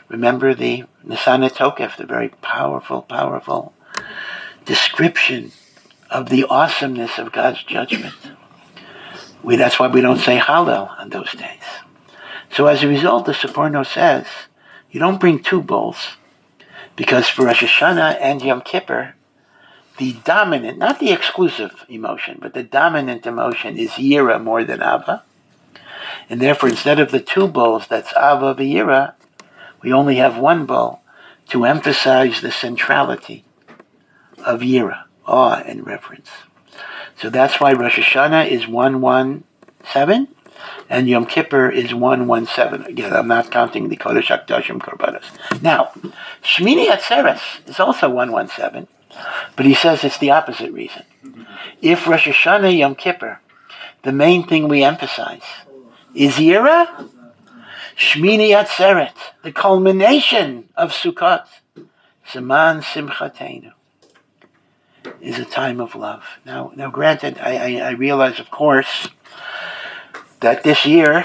Remember the Nisana Tokef, the very powerful description of the awesomeness of God's judgment. That's why we don't say Hallel on those days. So as a result, the Seporno says, you don't bring 2 bulls, because for Rosh Hashanah and Yom Kippur, the dominant, not the exclusive emotion, but the dominant emotion is Yira more than Ava. And therefore, instead of the two bulls, that's Ava V'Yira, we only have one bull to emphasize the centrality of Yira, awe and reverence. So that's why Rosh Hashanah is 117, and Yom Kippur is 117. Again, I'm not counting the Kodesh HaKadoshim Korbanos. Now, Shmini Atzeres is also 117, but he says it's the opposite reason. If Rosh Hashanah, Yom Kippur, the main thing we emphasize is Yira, Shmini Atzeret, the culmination of Sukkot, Zeman Simchatenu, is a time of love. Now, granted, I realize, of course, that this year,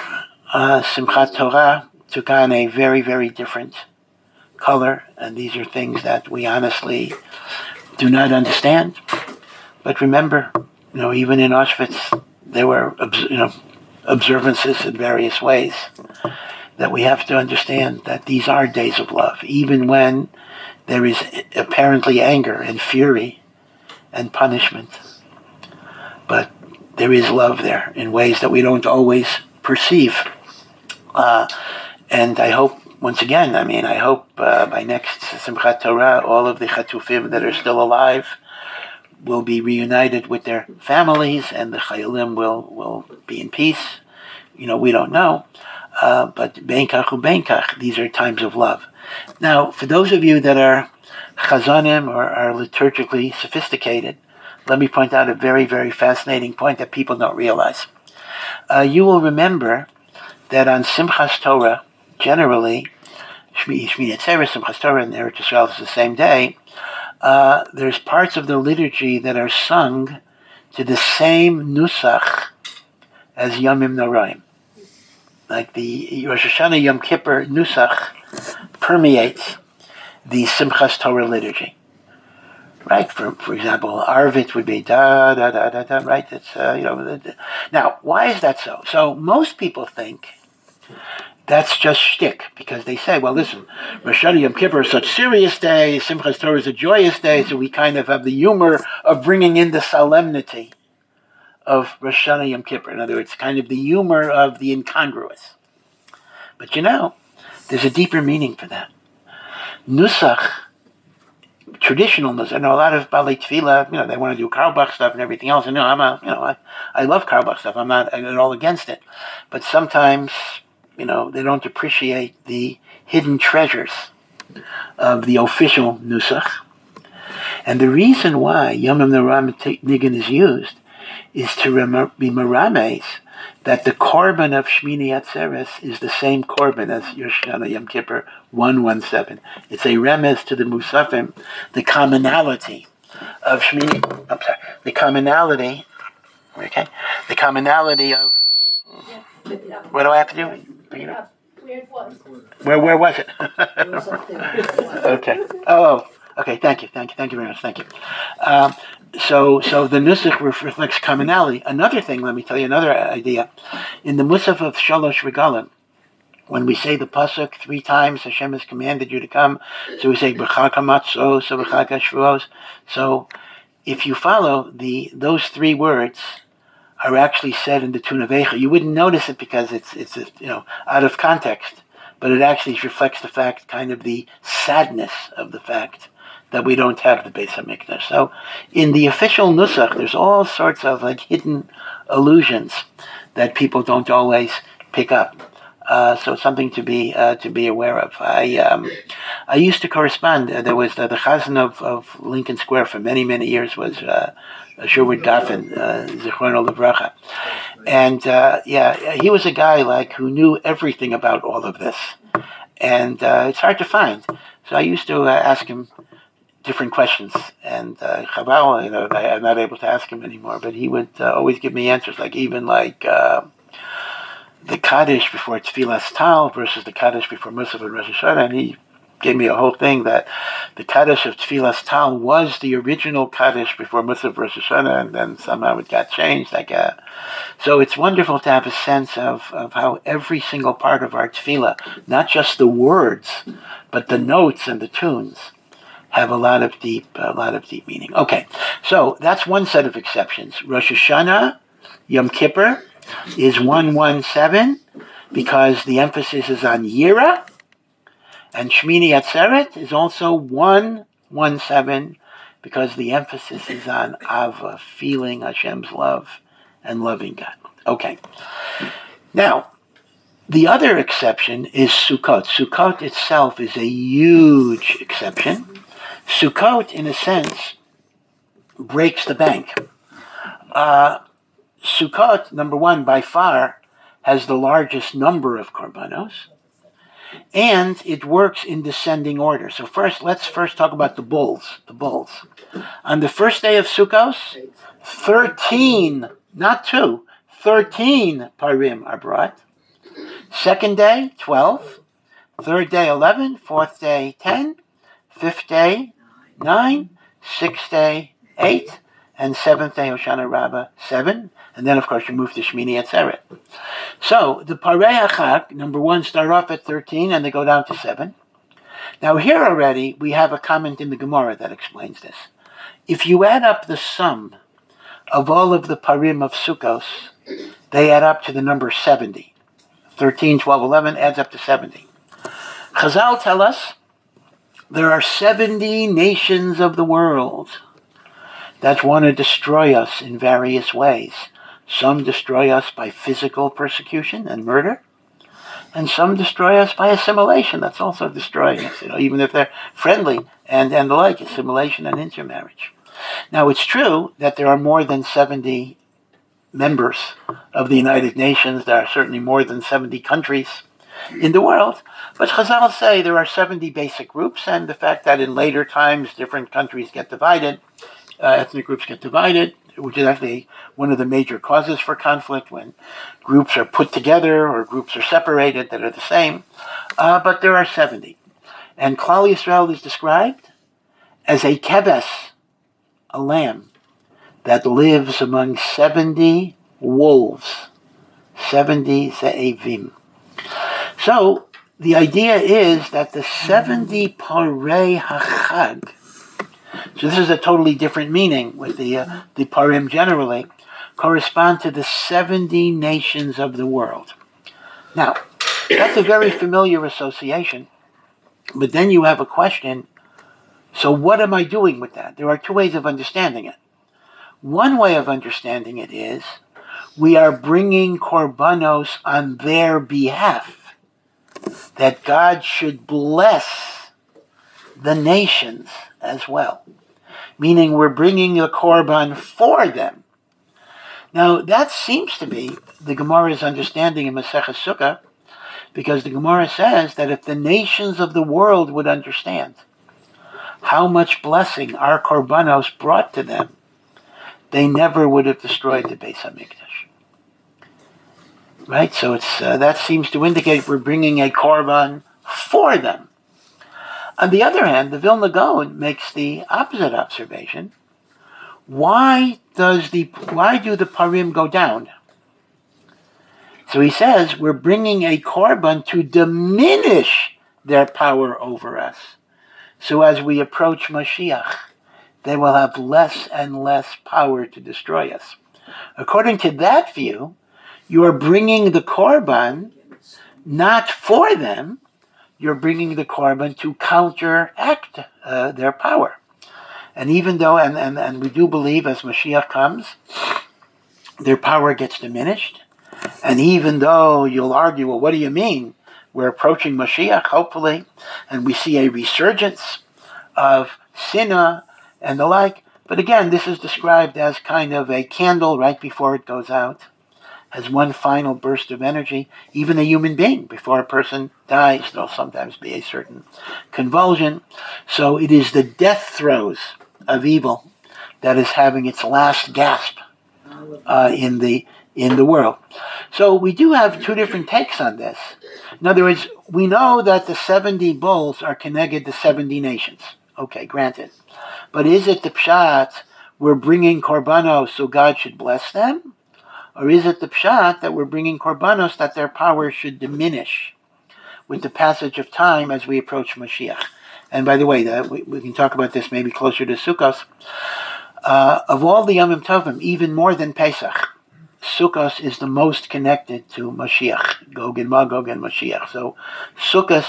Simchat Torah took on a very, very different color, and these are things that we honestly do not understand. But remember, even in Auschwitz, there were, observances in various ways that we have to understand that these are days of love, even when there is apparently anger and fury and punishment. But there is love there in ways that we don't always perceive. And I hope, once again, I hope by next Simchat Torah, all of the Chatufim that are still alive will be reunited with their families, and the Chayalim will be in peace. We don't know. But Beinkach uBeinkach, these are times of love. Now, for those of you that are Chazanim or are liturgically sophisticated, let me point out a very, very fascinating point that people don't realize. You will remember that on Simchas Torah, generally, Shmini Atzeres, Simchas Torah, and Eretz Yisrael is the same day, there's parts of the liturgy that are sung to the same nusach as Yomim Noraim. Like the Rosh Hashanah Yom Kippur nusach permeates the Simchas Torah liturgy. Right? For example, Arvit would be da da da da da. Right? It's Now, why is that so? So most people think that's just shtick, because they say, well, listen, Rosh Hashanah Yom Kippur is such a serious day, Simchas Torah is a joyous day, so we kind of have the humor of bringing in the solemnity of Rosh Hashanah Yom Kippur. In other words, kind of the humor of the incongruous. But there's a deeper meaning for that. Nusach, traditional nusach. I know a lot of Balei Tefillah, they want to do Karlbach stuff and everything else. And I love Karlbach stuff. I'm not at all against it. But sometimes, they don't appreciate the hidden treasures of the official nusach. And the reason why Yomim Noraim Nigun is used is to be merames that the korban of Shmini Atzeres is the same korban as Rosh Hashanah Yom Kippur 117. It's a remez to the Musafim, the commonality of Shmini. The commonality. Okay, the commonality of. What do I have to do? Bring it up. Where it was. Where was it? Okay. Oh. Okay, thank you very much, thank you. So the Nusach reflects commonality. Another thing, let me tell you another idea. In the Musaf of Shalosh Regalim, when we say the pasuk 3 times, Hashem has commanded you to come, so we say B'chag HaMatzos, so B'chag HaShavuos. So if you follow those 3 words are actually said in the tune of Eicha. You wouldn't notice it because it's out of context, but it actually reflects the fact, kind of the sadness of the fact that we don't have the Beis HaMikdash. So in the official Nusach, there's all sorts of hidden allusions that people don't always pick up. So it's something to be aware of. I used to correspond. There was the Chazan of Lincoln Square for many, many years was Sherwood Goffin, Zichrono Livracha. And he was a guy who knew everything about all of this. And it's hard to find. So I used to ask him different questions, and Chabal, I'm not able to ask him anymore, but he would always give me answers, the Kaddish before Tfilas Tal versus the Kaddish before Musaf and Rosh Hashanah, and he gave me a whole thing that the Kaddish of Tfilas Tal was the original Kaddish before Musaf Rosh Hashanah, and then somehow it got changed. So it's wonderful to have a sense of how every single part of our Tefillah, not just the words, but the notes and the tunes, have a lot of deep meaning. Okay, so that's one set of exceptions. Rosh Hashanah, Yom Kippur, is 117 because the emphasis is on Yira, and Shmini Atzeret is also 117 because the emphasis is on Ava, feeling Hashem's love and loving God. Okay. Now, the other exception is Sukkot. Sukkot itself is a huge exception. Sukkot, in a sense, breaks the bank. Sukkot, number one, by far, has the largest number of korbanos, and it works in descending order. So let's talk about the bulls. The bulls. On the first day of Sukkot, 13, not 2, 13 parim are brought. Second day, 12. Third day, 11. Fourth day, 10. Fifth day, 9. Sixth day, 8. And seventh day, Hoshana Rabbah, 7. And then, of course, you move to Shmini Atzeret. So, the Parei HaChag, number one, start off at 13, and they go down to 7. Now, here already, we have a comment in the Gemara that explains this. If you add up the sum of all of the parim of Sukkos, they add up to the number 70. 13, 12, 11 adds up to 70. Chazal tell us there are 70 nations of the world that want to destroy us in various ways. Some destroy us by physical persecution and murder, and some destroy us by assimilation. That's also destroying us, even if they're friendly and the like, assimilation and intermarriage. Now, it's true that there are more than 70 members of the United Nations. There are certainly more than 70 countries in the world. But Chazal say there are 70 basic groups, and the fact that in later times different countries get divided, ethnic groups get divided, which is actually one of the major causes for conflict when groups are put together or groups are separated that are the same. But there are 70. And Klal Yisrael is described as a keves, a lamb, that lives among 70 wolves, 70 ze'evim. So the idea is that the 70 Parei HaChag, so this is a totally different meaning with the Parim generally, correspond to the 70 nations of the world. Now, that's a very familiar association, but then you have a question, so what am I doing with that? There are two ways of understanding it. One way of understanding it is we are bringing korbanos on their behalf, that God should bless the nations as well, meaning we're bringing the korban for them. Now, that seems to be the Gemara's understanding in Masechah Sukkah, because the Gemara says that if the nations of the world would understand how much blessing our korbanos brought to them, they never would have destroyed the Beis HaMikdash. Right? So it's that seems to indicate we're bringing a korban for them. On the other hand, the Vilna Gaon makes the opposite observation. Why do the parim go down? So he says we're bringing a korban to diminish their power over us. So as we approach Mashiach, they will have less and less power to destroy us. According to that view, you are bringing the korban not for them, you're bringing the korban to counteract their power. And even though, and we do believe as Mashiach comes, their power gets diminished. And even though you'll argue, well, what do you mean? We're approaching Mashiach, hopefully, and we see a resurgence of sinah and the like. But again, this is described as kind of a candle right before it goes out, has one final burst of energy. Even a human being, before a person dies, there'll sometimes be a certain convulsion. So it is the death throes of evil that is having its last gasp in the world. So we do have two different takes on this. In other words, we know that the 70 bulls are connected to 70 nations. Okay, granted. But is it the pshat we're bringing korbanos so God should bless them? Or is it the pshat that we're bringing korbanos that their power should diminish with the passage of time as we approach Mashiach? And by the way, we can talk about this maybe closer to Sukkot. Of all the Yom Tovim, even more than Pesach, Sukkot is the most connected to Mashiach, Gog and Magog and Mashiach. So Sukkot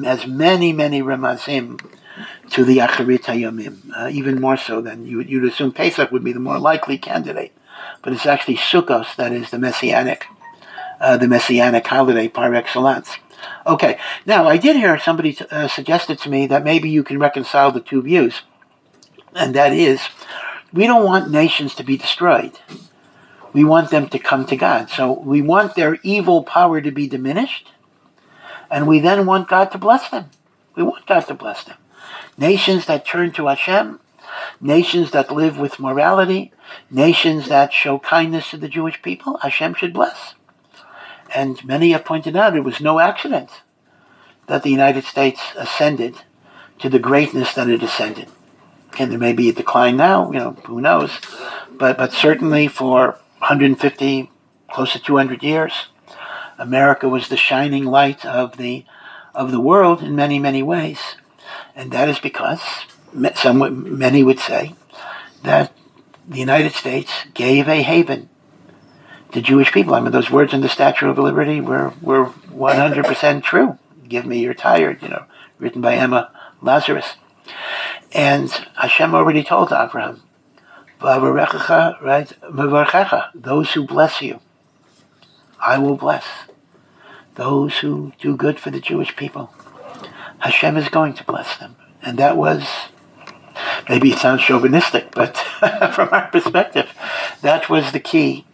has many, many remazim to the Acharit HaYomim, even more so than you'd assume Pesach would be the more likely candidate. But it's actually Sukkot that is the messianic holiday par excellence. Okay, now I did hear somebody suggested to me that maybe you can reconcile the two views, and that is, we don't want nations to be destroyed. We want them to come to God. So we want their evil power to be diminished, and we then want God to bless them. We want God to bless them. Nations that turn to Hashem, nations that live with morality, nations that show kindness to the Jewish people, Hashem should bless. And many have pointed out it was no accident that the United States ascended to the greatness that it ascended. And there may be a decline now, who knows. But certainly for 150, close to 200 years, America was the shining light of the world in many, many ways. And that is because many would say that the United States gave a haven to Jewish people. I mean, those words in the Statue of Liberty were 100% true. Give me your tired, written by Emma Lazarus. And Hashem already told Abraham, V'avarechecha, right, mevarchecha, those who bless you, I will bless. Those who do good for the Jewish people, Hashem is going to bless them. And that was, maybe it sounds chauvinistic, but from our perspective, that was the key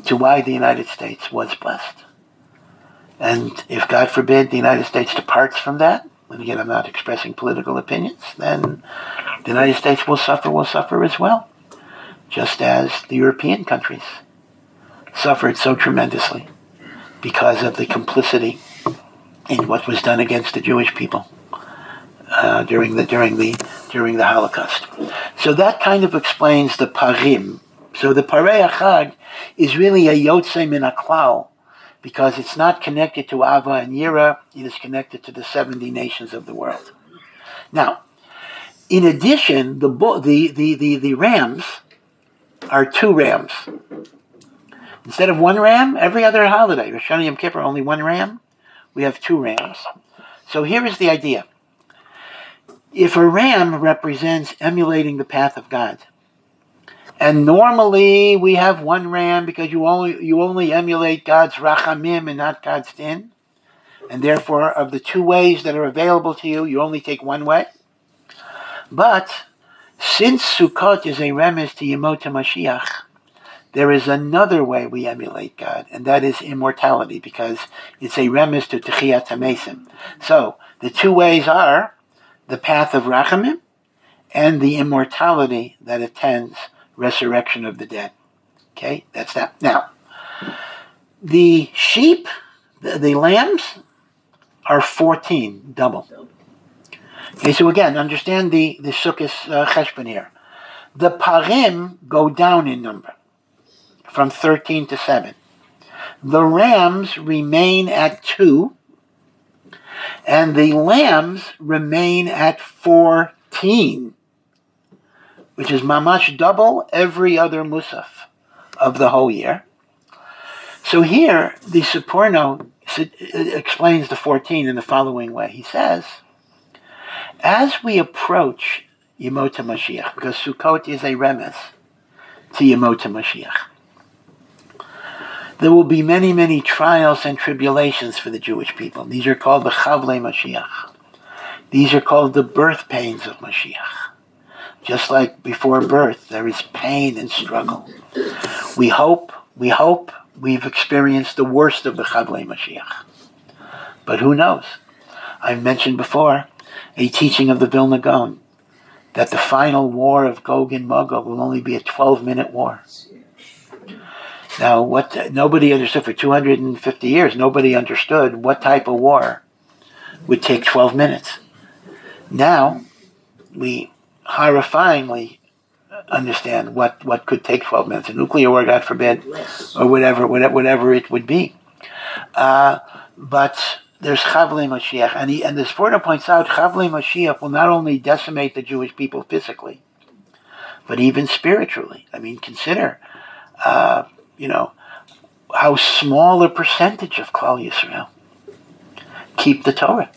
to why the United States was blessed. And if, God forbid, the United States departs from that, and again, I'm not expressing political opinions, then the United States will suffer as well, just as the European countries suffered so tremendously because of the complicity in what was done against the Jewish people during the Holocaust. So that kind of explains the parim. So the Parei HaChag is really a Yotzei min HaKlal, because it's not connected to Ava and Yira, it is connected to the 70 nations of the world. Now, in addition, the rams are two rams. Instead of one ram, every other holiday, Rosh Hashanah, Yom Kippur, only one ram, we have two rams. So here is the idea. If a ram represents emulating the path of God, and normally we have one ram because you only emulate God's rachamim and not God's din. And therefore, of the two ways that are available to you, you only take one way. But since Sukkot is a remez to Yemot HaMashiach, there is another way we emulate God, and that is immortality, because it's a remez to Techiyat HaMesim. So the two ways are the path of rachamim and the immortality that attends resurrection of the dead. Okay, that's that. Now, the sheep, the lambs, are 14, double. Okay, so again, understand the Sukkot cheshbon here. The parim go down in number, from 13 to 7. The rams remain at 2, and the lambs remain at 14. Which is mamash double every other Musaf of the whole year. So here, the Seporno explains the 14 in the following way. He says, as we approach Yemot HaMashiach, because Sukkot is a remez to Yemot HaMashiach, there will be many, many trials and tribulations for the Jewish people. These are called the Chavlei Mashiach. These are called the birth pains of Mashiach. Just like before birth, there is pain and struggle. We hope we've experienced the worst of the Chavlei Mashiach. But who knows? I've mentioned before a teaching of the Vilna Gaon that the final war of Gog and Magog will only be a 12-minute war. Now, nobody understood for 250 years, nobody understood what type of war would take 12 minutes. Now, we horrifyingly understand what could take 12 minutes. A nuclear war, God forbid, or whatever it would be. But there's Chavlei Mashiach. And the Seporno points out, Chavlei Mashiach will not only decimate the Jewish people physically, but even spiritually. I mean, consider, how small a percentage of Klal Yisrael keep the Torah.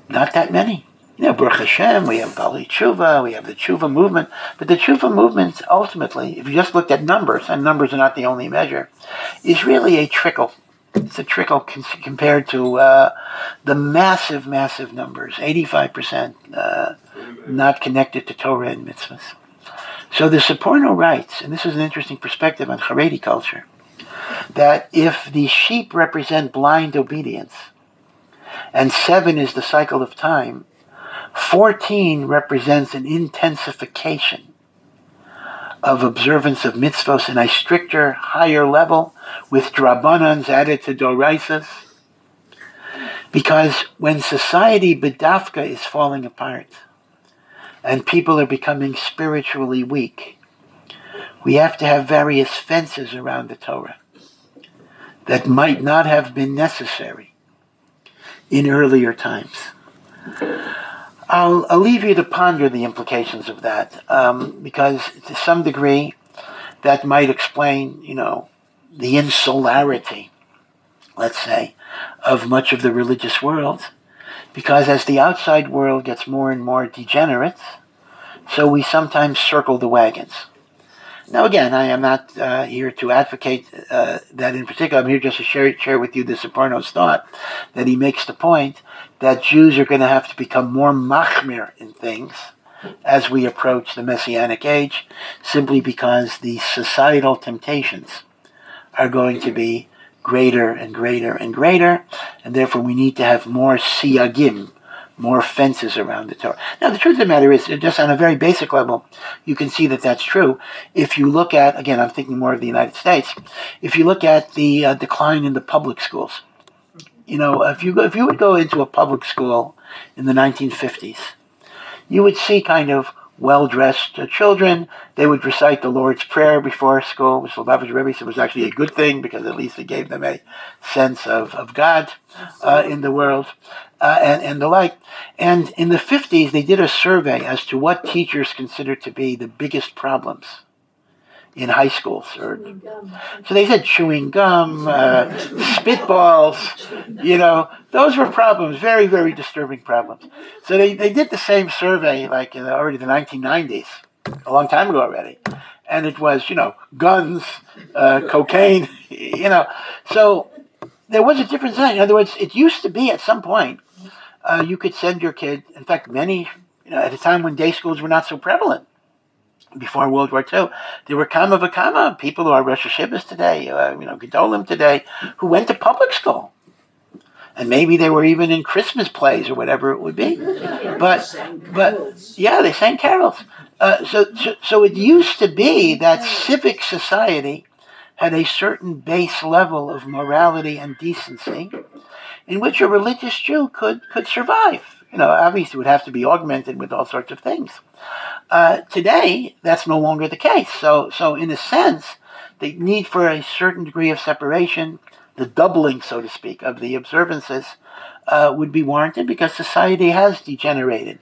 Not that many. Baruch Hashem, we have Bali Tshuva, we have the Tshuva movement, but the Tshuva movement, ultimately, if you just looked at numbers, and numbers are not the only measure, is really a trickle. It's a trickle compared to the massive, massive numbers, 85% not connected to Torah and mitzvahs. So the Seporno writes, and this is an interesting perspective on Haredi culture, that if the sheep represent blind obedience, and 7 is the cycle of time, 14 represents an intensification of observance of mitzvos in a stricter, higher level, with drabanans added to doraisas. Because when society bedafka is falling apart, and people are becoming spiritually weak, we have to have various fences around the Torah that might not have been necessary in earlier times. I'll leave you to ponder the implications of that, because to some degree that might explain, the insularity, let's say, of much of the religious world, because as the outside world gets more and more degenerate, so we sometimes circle the wagons. Now again, I am not here to advocate that in particular. I'm here just to share with you the Seporno's thought, that he makes the point that Jews are going to have to become more machmir in things as we approach the Messianic age, simply because the societal temptations are going to be greater and greater and greater, and therefore we need to have more siyagim, more fences around the Torah. Now, the truth of the matter is, just on a very basic level, you can see that that's true. If you look at, again, I'm thinking more of the United States, if you look at the decline in the public schools, if you would go into a public school in the 1950s, you would see kind of well-dressed children. They would recite the Lord's Prayer before school, which Rabbi said was actually a good thing, because at least it gave them a sense of God in the world, and the like. And in the 50s, they did a survey as to what teachers considered to be the biggest problems in high schools. So they said chewing gum, spitballs, those were problems, very, very disturbing problems. So they did the same survey like in already the 1990s, a long time ago already. And it was, guns, cocaine, So there was a difference in that. In other words, it used to be at some point, you could send your kid, in fact, many, at a time when day schools were not so prevalent, before World War II, there were kama v'kama people who are Rosh Hashivas today, Gedolim today, who went to public school. And maybe they were even in Christmas plays or whatever it would be. But yeah, they sang carols. So it used to be that civic society had a certain base level of morality and decency in which a religious Jew could survive. Obviously it would have to be augmented with all sorts of things. Today, that's no longer the case. So in a sense, the need for a certain degree of separation, the doubling, so to speak, of the observances would be warranted, because society has degenerated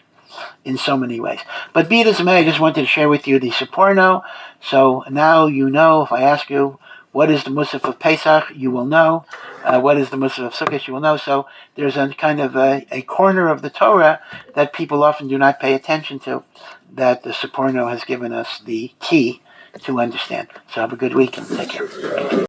in so many ways. But be it as it may, I just wanted to share with you the Seporno. So now if I ask you, what is the Musaf of Pesach? You will know. What is the Musaf of Sukkot? You will know. So there's a kind of a corner of the Torah that people often do not pay attention to, that the Seporno has given us the key to understand. So have a good week and take care.